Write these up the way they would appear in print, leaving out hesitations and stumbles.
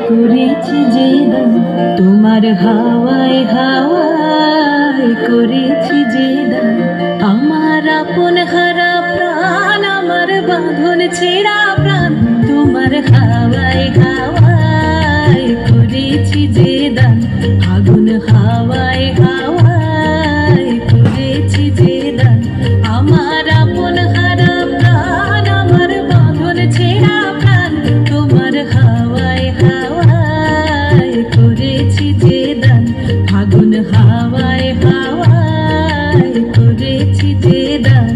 করেছি যে দান তোমার হাওয়ায় হাওয়ায় করেছি যে দান আমার আপন হারা প্রাণ আমার বাঁধন ছেঁড়া প্রাণ তোমার হাওয়ায় হাওয়ায় করেছি যে দান আগুন হাওয়ায় হাওয়ায় করেছি যে দান আমার আপন হারা প্রাণ আমার বাঁধন ছেঁড়া প্রাণ তোমার হাওয়ায় হাওয়ায় করেছি যে দান আগুন হাওয়ায় হাওয়ায় করেছি যে দান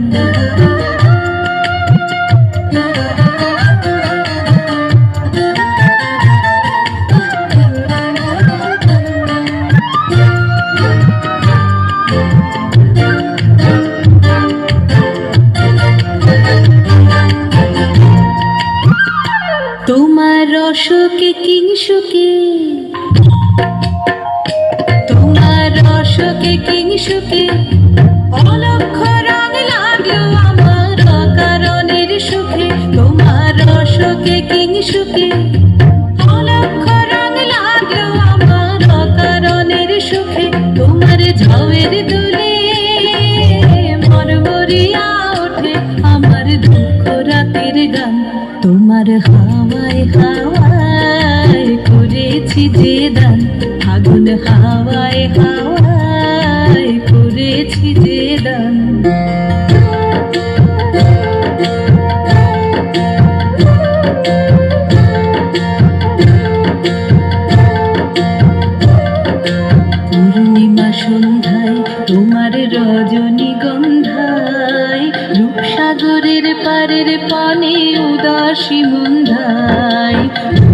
তোমার রসকে কিংসুকে তোমার রসকে কিংসুকে অলক্ষ রং লাগলো আমার অকারণের সুখে তোমার রসকে কিংসুকে অলক্ষ রং লাগলো আমার অকারণের সুখে তোমার ঝাউয়ের দুলে মরমরিয়া ওঠে আমার দুঃখ রাতের গান তোমার হাওয়ায় হাওয়ায় করেছি যে দান আগুন হাওয়ায় হাওয়ায় করেছি যে দান পূর্ণিমা সন্ধ্যায় তোমার রজনীগন্ধায় রূপসাগরের পারের পানে উদাসী মন্ধায়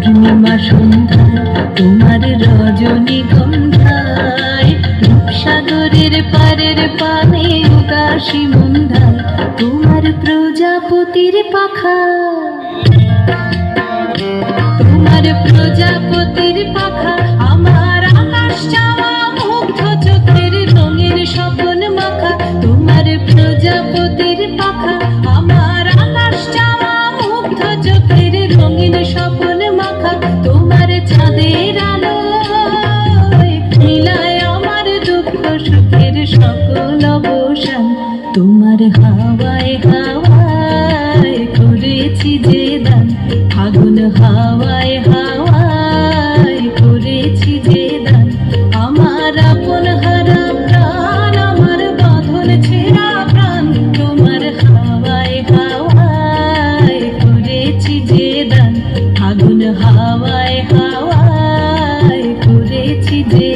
পূর্ণিমা সন্ধ্যায় তোমার রজনীগন্ধায় রূপসাগরের পারের পানে উদাসী মন্ধায় তোমার প্রজাপতির পাখা তোমার প্রজাপতির পাখা আমার আকাশ চাওয়া মুগ্ধ চোখের রঙের স্বপন মাখা তোমার প্রজাপতির পাখা আমার আকাশ চাওয়া মুগ্ধ চোখের রঙিন স্বপন মাখা তোমার চাঁদের আলো মিলায় আমার দুঃখ সুখের সকল অবসান তোমার হাওয়ায় হাওয়ায় করেছি যে দান আগুন হাওয়ায় হাওয়ায় করেছি যে দান আমার আপন হারা প্রাণ আমার বাঁধন ছেঁড়া প্রাণ তোমার হাওয়ায় হাওয়ায় করেছি যে দান আগুন হাওয়ায় হাওয়ায় করেছি যে